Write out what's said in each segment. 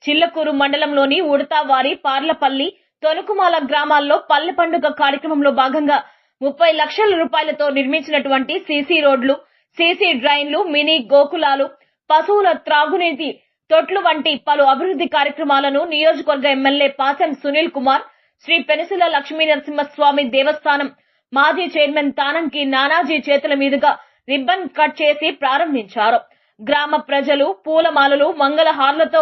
చిల్లకూరు మండలంలోని ఉడతావారి, పార్లపల్లి, తొనుకుమాల గ్రామాల్లో పల్లె పండుగ కార్యక్రమంలో భాగంగా 30 లక్షల రూపాయలతో నిర్మించినటువంటి సీసీ రోడ్లు, సీసీ డ్రైన్లు, మినీ గోకులాలు, పశువుల త్రాగునీటి తొట్లు వంటి పలు అభివృద్ధి కార్యక్రమాలను నియోజకవర్గ ఎమ్మెల్యే పాసం సునీల్ కుమార్, శ్రీ పెనుసుల లక్ష్మీ నరసింహస్వామి దేవస్థానం మాజీ చైర్మన్ తానంకి నానాజీ చేతుల మీదుగా రిబ్బన్ కట్ చేసి ప్రారంభించారు. గ్రామ ప్రజలు పూలమాలలు, మంగళహారలతో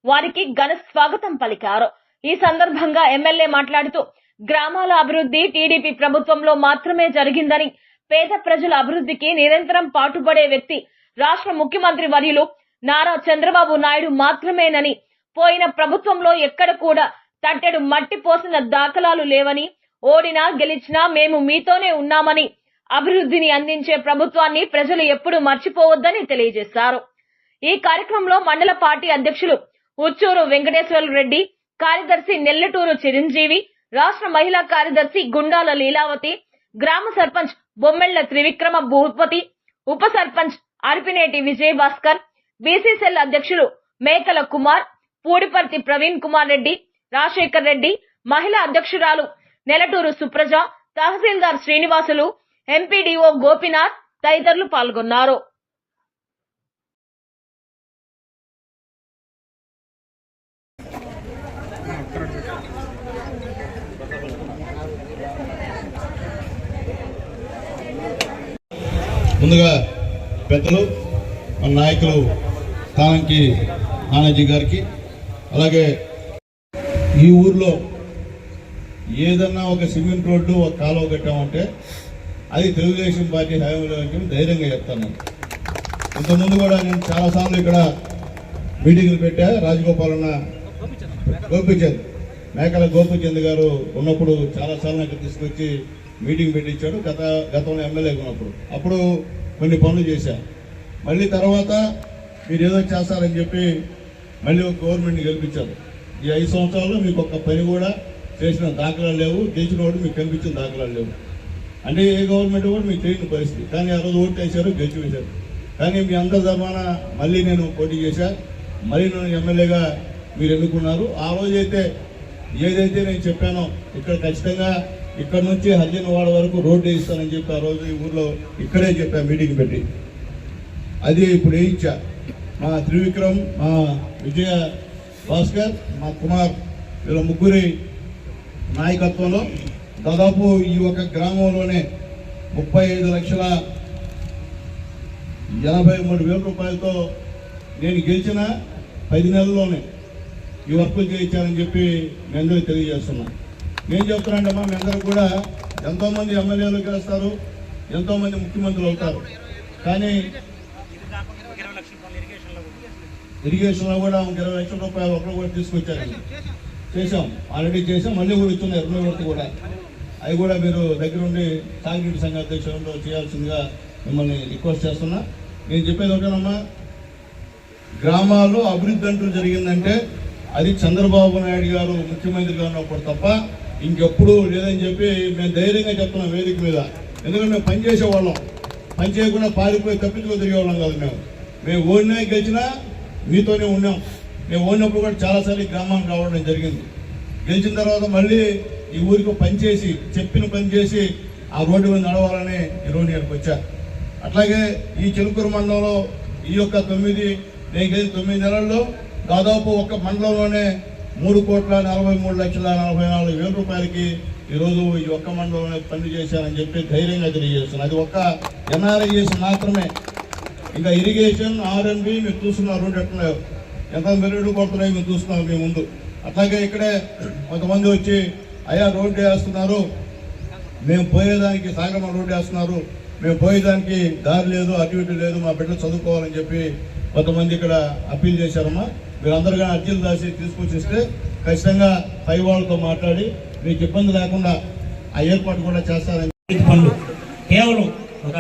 వారికి ఘన స్వాగతం పలికారు. ఈ సందర్భంగా ఎమ్మెల్యే మాట్లాడుతూ గ్రామాల అభివృద్ధి టీడీపీ ప్రభుత్వంలో మాత్రమే జరిగిందని, పేద ప్రజల అభివృద్ధికి నిరంతరం పాటుపడే వ్యక్తి రాష్ట్ర ముఖ్యమంత్రి వర్యులు నారా చంద్రబాబు నాయుడు మాత్రమేనని, పోయిన ప్రభుత్వంలో ఎక్కడ కూడా తట్టెడు మట్టి పోసిన దాఖలాలు లేవని, ఓడినా గెలిచినా మేము మీతోనే ఉన్నామని, అభివృద్ధిని అందించే ప్రభుత్వాన్ని ప్రజలు ఎప్పుడూ మర్చిపోవద్దని తెలియజేశారు. ఈ కార్యక్రమంలో మండల పార్టీ అధ్యక్షులు ఉచ్చూరు వెంకటేశ్వర రెడ్డి, కార్యదర్శి నెల్లటూరు చిరంజీవి, రాష్ట్ర మహిళా కార్యదర్శి గుండాల లీలావతి, గ్రామ సర్పంచ్ బొమ్మెళ్ల త్రివిక్రమ భూపతి, ఉప సర్పంచ్ అరిపినేటి విజయభాస్కర్, బీసీసీఎల్ అధ్యక్షులు మేకల కుమార్, పూడిపర్తి ప్రవీణ్ కుమార్ రెడ్డి, రాజశేఖర్ రెడ్డి, మహిళా అధ్యక్షురాలు నెలటూరు సుప్రజ, తహసీల్దార్ శ్రీనివాసులు, ఎంపీడీఓ గోపినాథ్ తదితరులు పాల్గొన్నారు. ముందుగా పెద్దలు మన నాయకులు తానంకి నానాజీ గారికి, అలాగే ఈ ఊర్లో ఏదన్నా ఒక సిమెంట్ రోడ్డు, ఒక కాలువ కట్టామంటే అది తెలుగుదేశం పార్టీ హయాంలో ధైర్యంగా చెప్తాను. ఇంతకుముందు కూడా నేను చాలాసార్లు ఇక్కడ మీటింగ్లు పెట్టా. రాజగోపాలన్న గోపిచంద్, మేకల గోపిచంద్ గారు ఉన్నప్పుడు చాలాసార్లు ఇక్కడ తీసుకొచ్చి మీటింగ్ పెట్టించాడు. గతంలో ఎమ్మెల్యేగా ఉన్నప్పుడు అప్పుడు కొన్ని పనులు చేశారు. మళ్ళీ తర్వాత మీరు ఏదో చేస్తారని చెప్పి మళ్ళీ ఒక గవర్నమెంట్ని గెలిపించారు. ఈ 5 సంవత్సరాల్లో మీకు ఒక్క పని కూడా చేసిన దాఖలాలు లేవు, గెలిచిన వాడు మీకు కనిపించిన దాఖలాలు లేవు. అంటే ఏ గవర్నమెంట్ కూడా మీకు తెలియని పరిస్థితి. కానీ ఆ రోజు ఓటు వేశారు, గెలిచి వేశారు. కానీ మీ అందరి ధర్మాన మళ్ళీ నేను పోటీ చేశా, మళ్ళీ నన్ను ఎమ్మెల్యేగా మీరు ఎన్నుకున్నారు. ఆ రోజైతే ఏదైతే నేను చెప్పానో ఇక్కడ ఖచ్చితంగా ఇక్కడ నుంచి హరిజనవాడ వరకు రోడ్డు వేయిస్తానని చెప్పి ఆ రోజు ఈ ఊర్లో ఇక్కడే చెప్పా మీటింగ్ పెట్టి. అది ఇప్పుడు వేయించా. మా త్రివిక్రమ్, మా విజయ భాస్కర్, మా కుమార్, వీళ్ళ ముగ్గురి నాయకత్వంలో దాదాపు ఈ ఒక గ్రామంలోనే 35,83,000 రూపాయలతో నేను గెలిచిన 10 నెలల్లోనే ఈ వర్కులు చేయించాలని చెప్పి మీ అందరికీ తెలియజేస్తున్నా. నేను చెప్తున్నానమ్మా, మీ అందరూ కూడా ఎంతోమంది ఎమ్మెల్యేలు గెలుస్తారు, ఎంతోమంది ముఖ్యమంత్రులు అవుతారు. కానీ ఇరిగేషన్లో కూడా 20 లక్షల రూపాయలు ఒకరు కూడా తీసుకొచ్చారండి. చేసాం, ఆల్రెడీ చేసాం. మళ్ళీ కూడా ఇస్తున్నాయి 20 వరకు కూడా. అవి కూడా మీరు దగ్గరుండి సాగునీటి సంఘ అధ్యక్షులు చేయాల్సిందిగా మిమ్మల్ని రిక్వెస్ట్ చేస్తున్నా. నేను చెప్పేది ఒకటేనమ్మా, గ్రామాల్లో అభివృద్ధి అంటూ జరిగిందంటే అది చంద్రబాబు నాయుడు గారు ముఖ్యమంత్రిగా ఉన్నప్పుడు తప్ప ఇంకెప్పుడు లేదని చెప్పి మేము ధైర్యంగా చెప్తున్నాం వేదిక మీద. ఎందుకంటే మేము పని చేసేవాళ్ళం, పని చేయకుండా పారిపోయి తప్పించుకొని తిరిగేవాళ్ళం కాదు. మేము ఓడినా గెలిచినా మీతోనే ఉన్నాం. మేము ఓడినప్పుడు కూడా చాలాసార్లు గ్రామానికి రావడం జరిగింది. గెలిచిన తర్వాత మళ్ళీ ఈ ఊరికి పనిచేసి, చెప్పిన పని చేసి ఆ రోడ్డు మీద నడవాలని ఈరోజు నేర్కి వచ్చా. అట్లాగే ఈ చిలుకూరు మండలంలో ఈ యొక్క 9 నెలల్లో దాదాపు ఒక మండలంలోనే 3,43,44,000 రూపాయలకి ఈరోజు ఈ ఒక్క మండలంలో పనులు చేశారని చెప్పి ధైర్యంగా తెలియజేస్తున్నాను. అది ఒక్క ఎన్ఆర్ఐఎస్ మాత్రమే. ఇంకా ఇరిగేషన్, ఆర్ఎన్బి మీరు చూస్తున్నారు, రోడ్డు ఎట్లున్నాయో ఎంత మెరుగు పడుతున్నాయో మీరు చూస్తున్నాం మీ ముందు. అట్లాగే ఇక్కడే కొంతమంది వచ్చి అయ్యా రోడ్డు వేస్తున్నారు, మేము పోయేదానికి సాగరమ రోడ్డు వేస్తున్నారు, మేము పోయేదానికి దారి లేదు, అటు ఇటు లేదు, మా బిడ్డలు చదువుకోవాలని చెప్పి కొంతమంది ఇక్కడ అప్పీల్ చేశారమ్మా. మీరందరూ కానీ అర్జీలు రాసి తీసుకొచ్చిస్తే ఖచ్చితంగా పై వాళ్ళతో మాట్లాడి మీకు ఇబ్బంది లేకుండా ఆ ఏర్పాటు కూడా చేస్తారని. పనులు కేవలం ఒక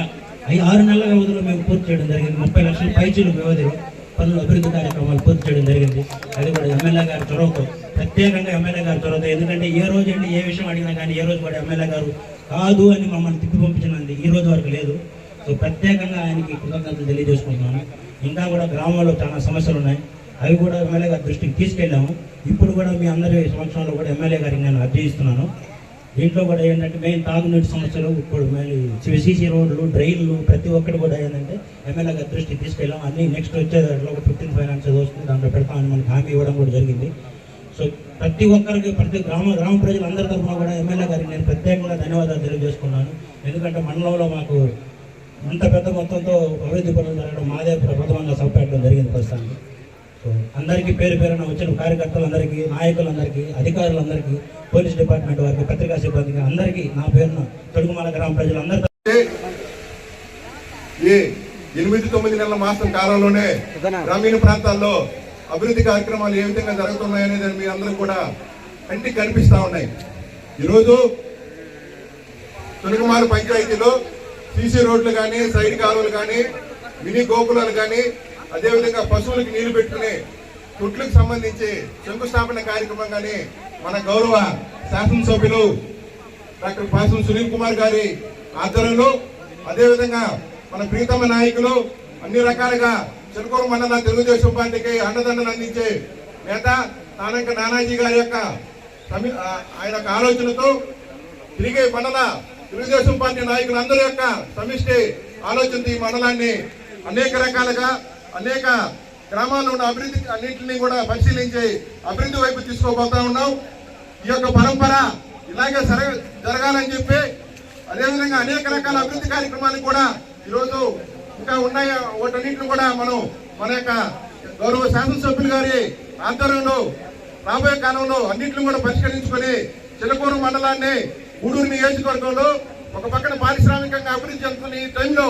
6 నెలల వ్యవధిలో మేము పూర్తి చేయడం జరిగింది. 30 లక్షల పైచీలు వ్యవధిలో పనులు, అభివృద్ధి కార్యక్రమాలు పూర్తి చేయడం జరిగింది. అది కూడా ఎమ్మెల్యే గారి చొరవతో, ప్రత్యేకంగా ఎమ్మెల్యే గారి చొరవతో. ఎందుకంటే ఏ రోజు అండి ఏ విషయం అడిగినా కానీ ఏ రోజు కూడా ఎమ్మెల్యే గారు కాదు అని మమ్మల్ని తిప్పి పంపించినది ఈ రోజు వరకు లేదు. సో ప్రత్యేకంగా ఆయనకి కృతజ్ఞతలు తెలియజేసుకుంటున్నాను. ఇంకా కూడా గ్రామంలో చాలా సమస్యలు ఉన్నాయి. అవి కూడా ఎమ్మెల్యే గారి దృష్టికి తీసుకెళ్ళాము. ఇప్పుడు కూడా మీ అందరి సంవత్సరంలో కూడా ఎమ్మెల్యే గారికి నేను అర్జీ ఇస్తున్నాను. దీంట్లో కూడా ఏంటంటే మెయిన్ తాగునీటి సమస్యలు, ఇప్పుడు సీసీ రోడ్లు, డ్రైన్లు ప్రతి ఒక్కటి కూడా ఏంటంటే ఎమ్మెల్యే గారి దృష్టికి తీసుకెళ్ళాం. అన్ని నెక్స్ట్ వచ్చే దాంట్లో 15 ఫైనాన్స్ వస్తుంది, దాంట్లో పెడతామని మనకి హామీ ఇవ్వడం కూడా జరిగింది. సో ప్రతి ఒక్కరికి, ప్రతి గ్రామ ప్రజలందరి తరఫున కూడా ఎమ్మెల్యే గారికి నేను ప్రత్యేకంగా ధన్యవాదాలు తెలియజేసుకున్నాను. ఎందుకంటే మండలంలో మాకు అంత పెద్ద మొత్తంతో అభివృద్ధి పనులు జరగడం మాదే ప్రథమంగా సభపెట్టడం జరిగింది ప్రస్తుతానికి. సో అందరికీ పేరు పేరున వచ్చిన కార్యకర్తలందరికీ, నాయకులందరికీ, అధికారులందరికీ, పోలీస్ డిపార్ట్మెంట్ వారికి, పత్రికా సిబ్బందికి అందరికీ నా పేరున తొడుగుమాల గ్రామ ప్రజలందరూ ఈ 8-9 నెలల మాసం కాలంలోనే గ్రామీణ ప్రాంతాల్లో అభివృద్ధి కార్యక్రమాలు ఏ విధంగా జరుగుతున్నాయనేది మీ అందరూ కూడా కంటికి కనిపిస్తా ఉన్నాయి. ఈరోజు తొడుగుమాల పంచాయతీలో సీసీ రోడ్లు కానీ, సైడ్ కాలువలు కానీ, మినీ గోకులాలు కానీ, అదేవిధంగా పశువులకు నీళ్లు పెట్టుకునే తొట్లకు సంబంధించి శంకుస్థాపన కార్యక్రమం కానీ మన గౌరవ శాసనసభ్యులు డాక్టర్ పాసం సునీల్ కుమార్ గారి ఆధ్వర్యంలో, అదేవిధంగా మన ప్రీతమ నాయకులు అన్ని రకాలుగా చిలుకూరు మండల తెలుగుదేశం పార్టీకి అండదండలు అందించే నేత తానంక నానాజీ గారి యొక్క ఆయన యొక్క ఆలోచనతో తిరిగే మండల తెలుగుదేశం పార్టీ నాయకులందరి యొక్క సమిష్టి ఆలోచనతో ఈ మండలాన్ని అనేక రకాలుగా అనేక గ్రామాల్లో ఉన్న అభివృద్ధి అన్నింటినీ కూడా పరిశీలించి అభివృద్ధి వైపు తీసుకోబోతా ఉన్నాం. ఈ యొక్క పరంపర ఇలాగే జరగాలని చెప్పి, అదేవిధంగా అనేక రకాల అభివృద్ధి కార్యక్రమాలు కూడా ఈరోజు ఇంకా ఉన్నాయి. వాటన్నింటిని కూడా మనం మన యొక్క గౌరవ శాసనసభ్యులు గారి ఆధ్వర్యంలో రాబోయే కాలంలో అన్నింటిని కూడా పరిష్కరించుకొని చిలకూరు మండలాన్ని గూడూరు నియోజకవర్గంలో ఒక పక్కన పారిశ్రామికంగా అభివృద్ధి చెందుతున్న ఈ టైంలో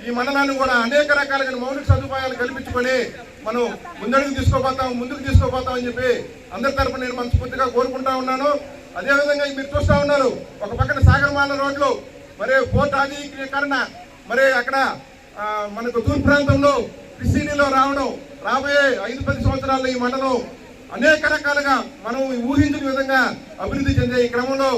ఈ మండలాన్ని కూడా అనేక రకాలుగా మౌలిక సదుపాయాలు కల్పించుకొని మనం ముందుకు తీసుకోపోతామని చెప్పి అందరి తరఫున నేను మనస్ఫూర్తిగా కోరుకుంటా ఉన్నాను. అదేవిధంగా మీరు చూస్తా ఉన్నారు, ఒక పక్కన సాగరమాల రోడ్లు, మరి పోర్ట్ ఆధునీకరణ, మరి అక్కడ మనకు తూర్పు ప్రాంతంలో పిసిడిలో రావడం, రాబోయే 5-10 సంవత్సరాల్లో ఈ మండలం అనేక రకాలుగా మనం ఊహించిన విధంగా అభివృద్ధి చెందే ఈ క్రమంలో